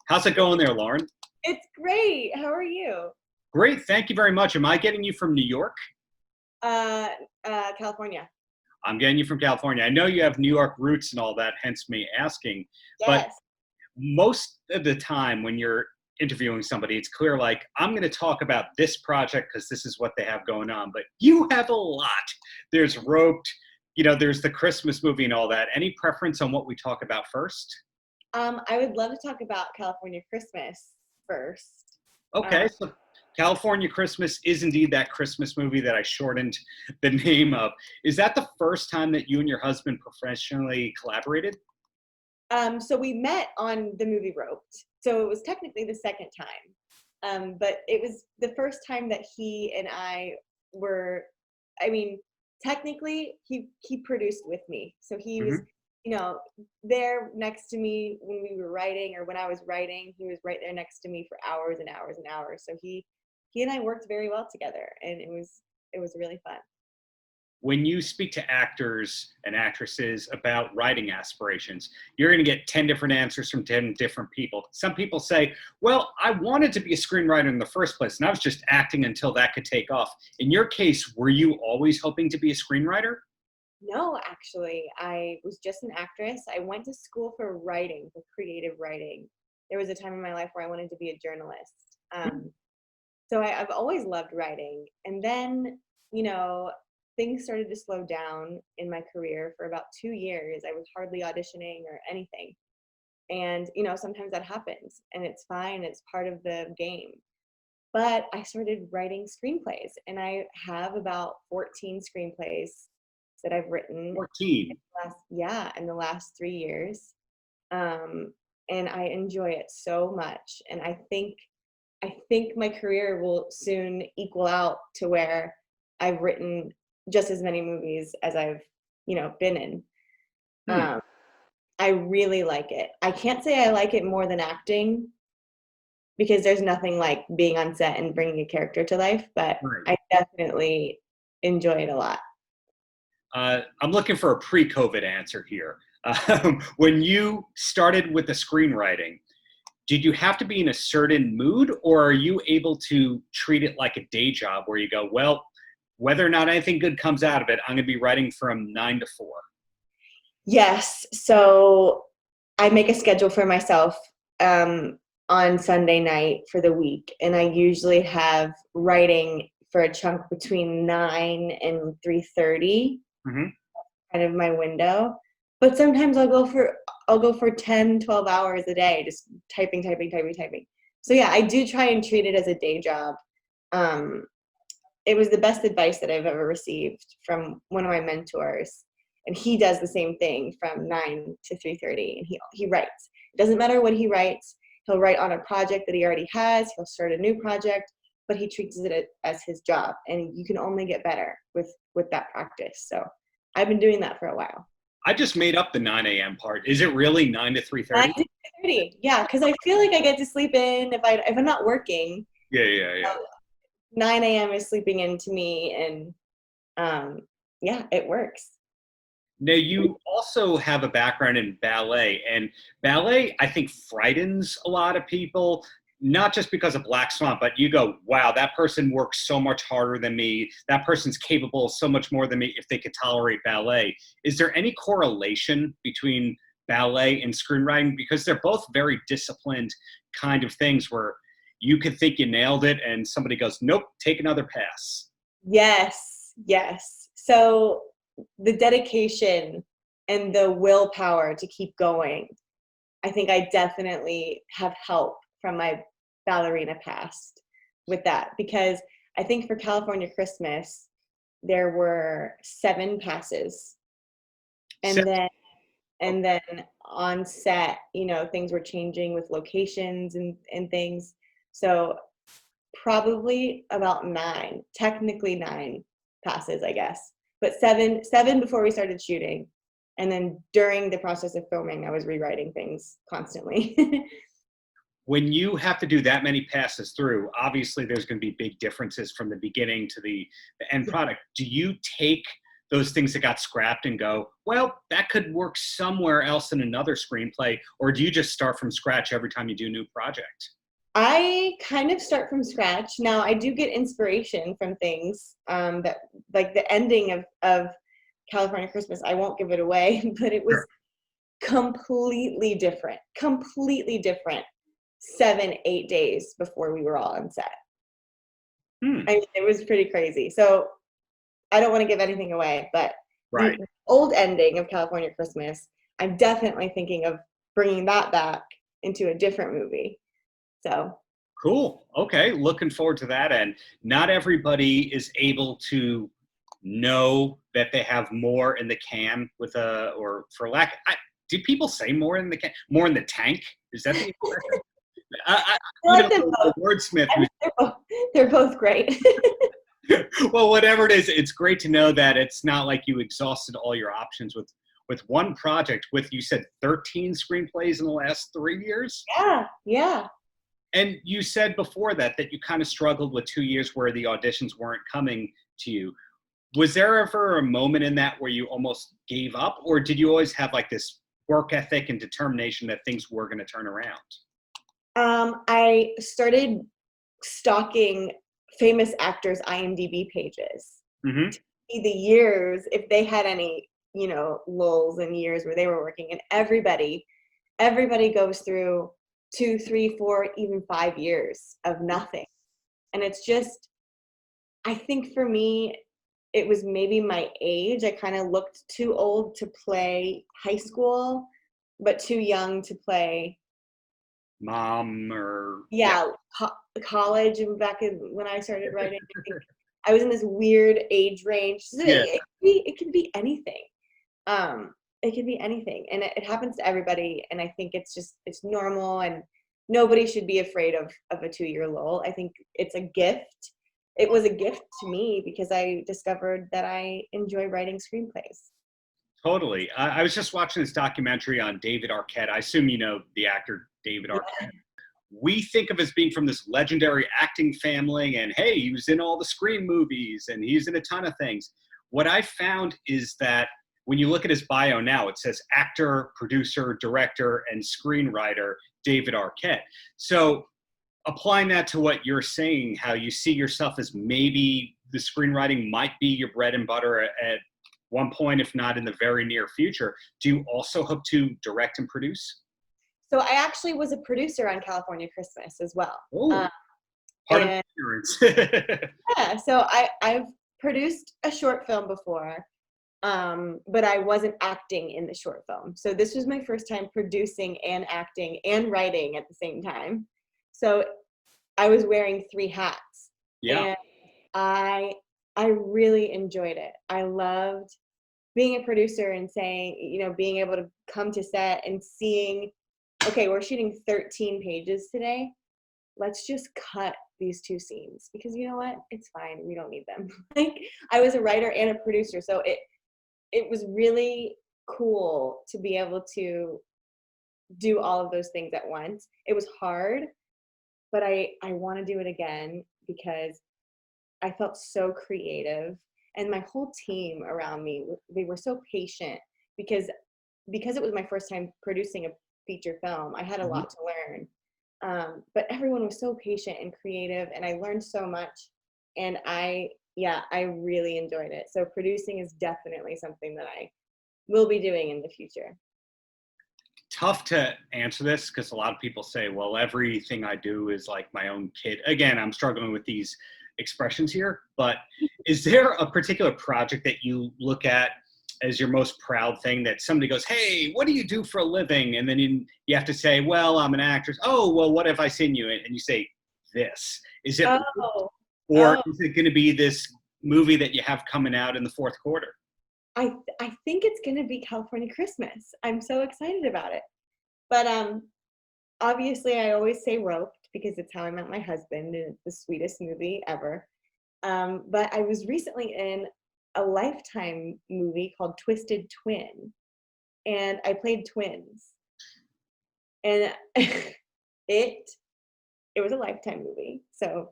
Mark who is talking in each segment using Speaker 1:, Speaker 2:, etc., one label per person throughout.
Speaker 1: How's it going there, Lauren?
Speaker 2: It's great. How are you?
Speaker 1: Great, thank you very much. Am I getting you from New York?
Speaker 2: Uh, California.
Speaker 1: I'm getting you from California. I know you have New York roots and all that, hence me asking. But
Speaker 2: Yes.
Speaker 1: most of the time when you're interviewing somebody, it's clear like, I'm going to talk about this project because this is what they have going on. But you have a lot. There's Roped, there's the Christmas movie and all that. Any preference on what we talk about first?
Speaker 2: I would love to talk about California Christmas first.
Speaker 1: Okay, so California Christmas is indeed that Christmas movie that I shortened the name of. Is that the first time that you and your husband professionally collaborated?
Speaker 2: So we met on the movie Roped. So it was technically the second time. But it was the first time that he and I were, technically he produced with me. So he was, there next to me when we were writing or when I was writing. He was right there next to me for hours and hours and hours. So he and I worked very well together, and it was really fun.
Speaker 1: When you speak to actors and actresses about writing aspirations, you're going to get 10 different answers from 10 different people. Some people say, well, I wanted to be a screenwriter in the first place, and I was just acting until that could take off. In your case, were you always hoping to be a screenwriter?
Speaker 2: No, actually, I was just an actress. I went to school for writing, for creative writing. There was a time in my life where I wanted to be a journalist. So I've always loved writing. And then, things started to slow down in my career for about 2 years. I was hardly auditioning or anything. And, sometimes that happens, and it's fine. It's part of the game. But I started writing screenplays, and I have about 14 screenplays that I've written
Speaker 1: 14.
Speaker 2: in the last 3 years. And I enjoy it so much. And I think my career will soon equal out to where I've written just as many movies as I've, been in. I really like it. I can't say I like it more than acting, because there's nothing like being on set and bringing a character to life, but
Speaker 1: Right.
Speaker 2: I definitely enjoy it a lot.
Speaker 1: I'm looking for a pre-COVID answer here. When you started with the screenwriting, did you have to be in a certain mood, or are you able to treat it like a day job where you go, well, whether or not anything good comes out of it, I'm going to be writing from 9 to 4?
Speaker 2: Yes. So I make a schedule for myself on Sunday night for the week, and I usually have writing for a chunk between 9 and 3:30. Kind of my window. But sometimes I'll go for 10, 12 hours a day, just typing. So yeah, I do try and treat it as a day job. It was the best advice that I've ever received from one of my mentors. And he does the same thing from 9 to 3:30, and he writes. It doesn't matter what he writes. He'll write on a project that he already has. He'll start a new project, but he treats it as his job. And you can only get better with that practice. So I've been doing that for a while.
Speaker 1: I just made up the 9 a.m. part. Is it really 9 to 3:30?
Speaker 2: 9 to 3:30, yeah, because I feel like I get to sleep in if I'm not working.
Speaker 1: Yeah.
Speaker 2: 9 a.m. is sleeping in to me, and it works.
Speaker 1: Now, you also have a background in ballet, and ballet, I think, frightens a lot of people, not just because of Black Swan, but you go, wow, that person works so much harder than me. That person's capable of so much more than me if they could tolerate ballet. Is there any correlation between ballet and screenwriting? Because they're both very disciplined kind of things where you could think you nailed it and somebody goes, nope, take another pass.
Speaker 2: Yes. So the dedication and the willpower to keep going, I think I definitely have help from my ballerina past with that, because I think for California Christmas there were 7 passes, and then on set, things were changing with locations and things, so probably about 9, technically 9 passes, I guess, but 7 before we started shooting, and then during the process of filming I was rewriting things constantly.
Speaker 1: When you have to do that many passes through, obviously there's going to be big differences from the beginning to the end product. Do you take those things that got scrapped and go, well, that could work somewhere else in another screenplay? Or do you just start from scratch every time you do a new project?
Speaker 2: I kind of start from scratch. Now, I do get inspiration from things that, like the ending of California Christmas, I won't give it away, but it was
Speaker 1: Sure.
Speaker 2: completely different 7-8 days before we were all on set.
Speaker 1: Hmm.
Speaker 2: I mean, it was pretty crazy. So I don't want to give anything away, but
Speaker 1: Right.
Speaker 2: the old ending of California Christmas, I'm definitely thinking of bringing that back into a different movie. So
Speaker 1: Cool. Okay. Looking forward to that. And not everybody is able to know that they have more in the can with or for lack, do people say more in the can, more in the tank? Is that the expression?
Speaker 2: I like them
Speaker 1: The
Speaker 2: both.
Speaker 1: wordsmith
Speaker 2: I
Speaker 1: who's
Speaker 2: think they're both great.
Speaker 1: well, whatever it is, it's great to know that it's not like you exhausted all your options with one project. With, you said, 13 screenplays in the last 3 years,
Speaker 2: Yeah.
Speaker 1: and you said before that you kind of struggled with 2 years where the auditions weren't coming to you. Was there ever a moment in that where you almost gave up, or did you always have like this work ethic and determination that things were going to turn around?
Speaker 2: I started stalking famous actors' IMDb pages
Speaker 1: Mm-hmm.
Speaker 2: to see the years, if they had any, lulls in years where they were working. And everybody goes through 2, 3, 4, even 5 years of nothing. And it's just, I think for me, it was maybe my age. I kind of looked too old to play high school, but too young to play
Speaker 1: Mom or
Speaker 2: college. And back when I started writing, I think I was in this weird age range. So
Speaker 1: yeah.
Speaker 2: it can be anything. It can be anything, and it happens to everybody. And I think it's normal, and nobody should be afraid of a 2-year lull. I think it's a gift. It was a gift to me because I discovered that I enjoy writing screenplays.
Speaker 1: Totally. I was just watching this documentary on David Arquette. I assume you know the actor David Arquette. We think of as being from this legendary acting family, and hey, he was in all the Scream movies and he's in a ton of things. What I found is that when you look at his bio now, it says actor, producer, director, and screenwriter David Arquette. So applying that to what you're saying, how you see yourself as maybe the screenwriting might be your bread and butter at one point, if not in the very near future, do you also hope to direct and produce?
Speaker 2: So I actually was a producer on California Christmas as well.
Speaker 1: Oh, part of
Speaker 2: And
Speaker 1: the experience.
Speaker 2: yeah, so I've produced a short film before, but I wasn't acting in the short film. So this was my first time producing and acting and writing at the same time. So I was wearing 3 hats,
Speaker 1: Yeah.
Speaker 2: and I really enjoyed it. I loved being a producer and saying, being able to come to set and seeing, okay, we're shooting 13 pages today. Let's just cut these 2 scenes because you know what? It's fine. We don't need them. Like, I was a writer and a producer, so it was really cool to be able to do all of those things at once. It was hard, but I want to do it again because I felt so creative, and my whole team around me, they were so patient because it was my first time producing a feature film. I had a
Speaker 1: Mhm.
Speaker 2: lot to learn. But everyone was so patient and creative, and I learned so much, and I really enjoyed it. So producing is definitely something that I will be doing in the future.
Speaker 1: Tough to answer this because a lot of people say, well, everything I do is like my own kid. Again, I'm struggling with these expressions here, but is there a particular project that you look at as your most proud thing that somebody goes, hey, what do you do for a living? And then you have to say, well, I'm an actress. Oh, well, what have I seen you in? And you say, this. Is it,
Speaker 2: Oh,
Speaker 1: or
Speaker 2: oh,
Speaker 1: is it going to be this movie that you have coming out in the fourth quarter?
Speaker 2: I think it's gonna be California Christmas. I'm so excited about it. But obviously, I always say Roped because it's how I met my husband, and it's the sweetest movie ever. But I was recently in a Lifetime movie called Twisted Twin, and I played twins. And it it was a Lifetime movie, so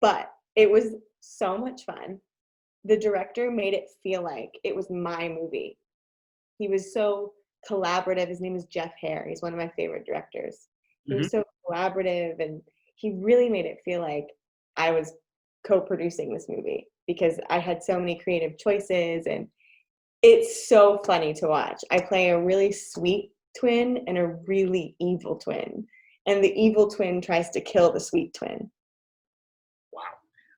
Speaker 2: but it was so much fun. the director made it feel like it was my movie. He was so collaborative. His name is Jeff Hare. He's one of my favorite directors. He
Speaker 1: Hmm.
Speaker 2: was so collaborative, and he really made it feel like I was co-producing this movie because I had so many creative choices, and it's so funny to watch. I play a really sweet twin and a really evil twin, and the evil twin tries to kill the sweet twin.
Speaker 1: Wow.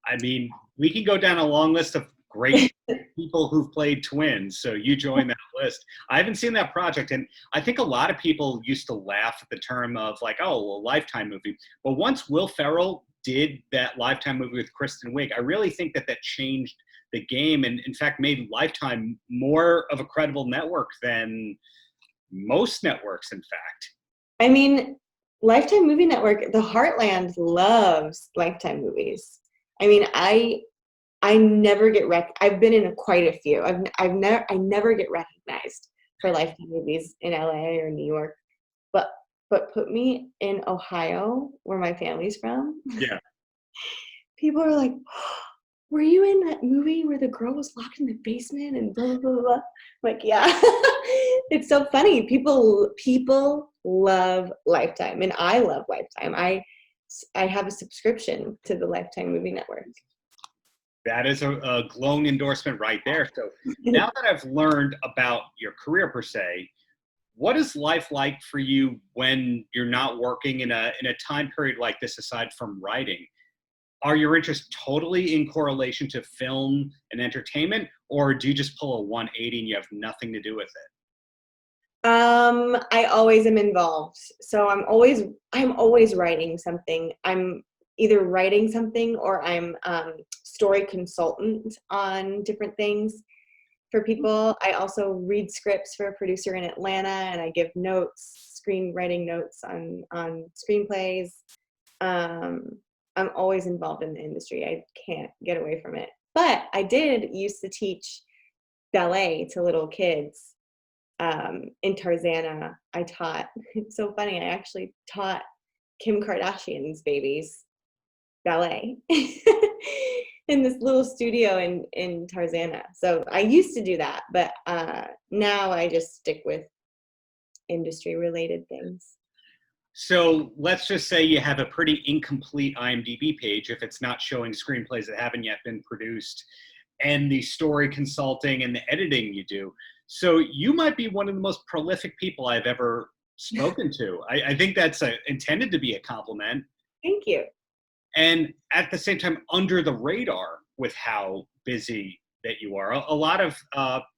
Speaker 1: I mean, we can go down a long list of great people who've played twins. So you join that list. I haven't seen that project. And I think a lot of people used to laugh at the term of like, oh, well, Lifetime movie. But once Will Ferrell did that Lifetime movie with Kristen Wiig, I really think that that changed the game and, in fact, made Lifetime more of a credible network than most networks, in fact.
Speaker 2: I mean, Lifetime Movie Network, the Heartland loves Lifetime movies. I mean, I never get I've been in quite a few. I never get recognized for Lifetime movies in LA or New York. But put me in Ohio, where my family's from.
Speaker 1: Yeah.
Speaker 2: People are like, were you in that movie where the girl was locked in the basement and blah, blah, blah, blah? Like, yeah. It's so funny. People love Lifetime, and I love Lifetime. I have a subscription to the Lifetime Movie Network.
Speaker 1: That is a glowing endorsement right there. So now that I've learned about your career per se, what is life like for you when you're not working in a time period like this aside from writing? Are your interests totally in correlation to film and entertainment, or do you just pull a 180 and you have nothing to do with it?
Speaker 2: I always am involved. So I'm always writing something. I'm either writing something or I'm story consultant on different things for people. I also read scripts for a producer in Atlanta, and I give notes, screenwriting notes on screenplays. I'm always involved in the industry. I can't get away from it. But I did used to teach ballet to little kids. In Tarzana, I taught, it's so funny, I actually taught Kim Kardashian's babies ballet in this little studio in Tarzana. So I used to do that, but now I just stick with industry related things.
Speaker 1: So let's just say you have a pretty incomplete IMDb page if it's not showing screenplays that haven't yet been produced and the story consulting and the editing you do. So you might be one of the most prolific people I've ever spoken to. I think that's intended to be a compliment.
Speaker 2: Thank you.
Speaker 1: And at the same time, under the radar with how busy that you are. A lot of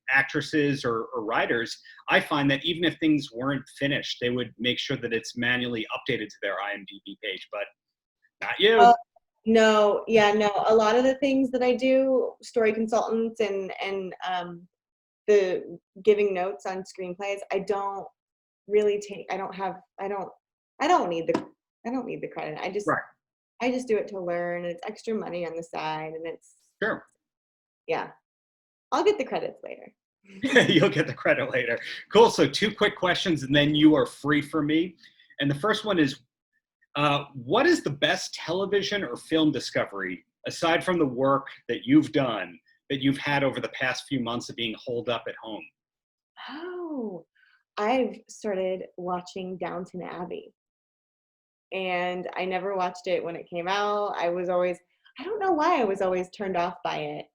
Speaker 1: actresses or writers, I find that even if things weren't finished, they would make sure that it's manually updated to their IMDb page, but not you.
Speaker 2: No, yeah, no. A lot of the things that I do, story consultants and the giving notes on screenplays, I don't really take. I don't need the credit.
Speaker 1: Right.
Speaker 2: I just do it to learn. It's extra money on the side, and it's
Speaker 1: Sure.
Speaker 2: yeah. I'll get the credits later.
Speaker 1: You'll get the credit later. Cool. So 2 quick questions, and then you are free for me. And the first one is, what is the best television or film discovery, aside from the work that you've done, that you've had over the past few months of being holed up at home?
Speaker 2: Oh, I've started watching Downton Abbey. And I never watched it when it came out. I don't know why I was always turned off by it.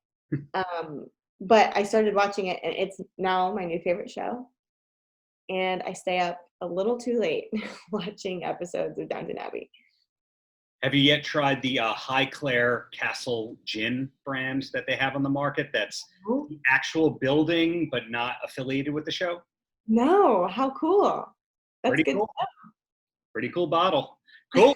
Speaker 2: But I started watching it, and it's now my new favorite show. And I stay up a little too late watching episodes of Downton Abbey.
Speaker 1: Have you yet tried the Highclere Castle Gin brand that they have on the market? That's the actual building, but not affiliated with the show.
Speaker 2: No, how cool. That's
Speaker 1: Pretty
Speaker 2: good
Speaker 1: cool.
Speaker 2: stuff.
Speaker 1: Pretty cool bottle. Cool.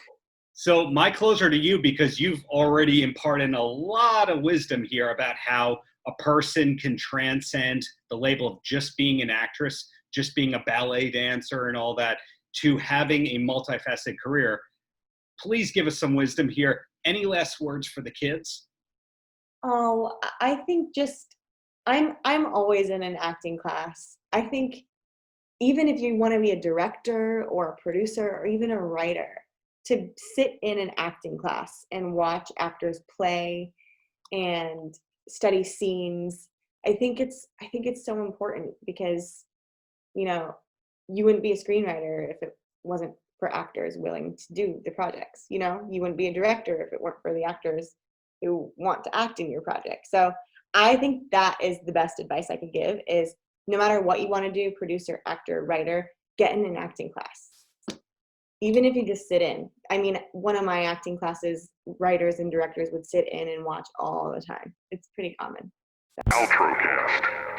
Speaker 1: So my closer to you, because you've already imparted a lot of wisdom here about how a person can transcend the label of just being an actress, just being a ballet dancer and all that, to having a multifaceted career. Please give us some wisdom here. Any last words for the kids?
Speaker 2: Oh, I think I'm always in an acting class. I think even if you want to be a director or a producer or even a writer, to sit in an acting class and watch actors play and study scenes. I think it's so important because, you know, you wouldn't be a screenwriter if it wasn't for actors willing to do the projects. You know, you wouldn't be a director if it weren't for the actors who want to act in your project. So I think that is the best advice I could give is no matter what you want to do, producer, actor, writer, get in an acting class. Even if you just sit in. I mean, one of my acting classes, writers and directors would sit in and watch all the time. It's pretty common. So.
Speaker 3: Paltrocast.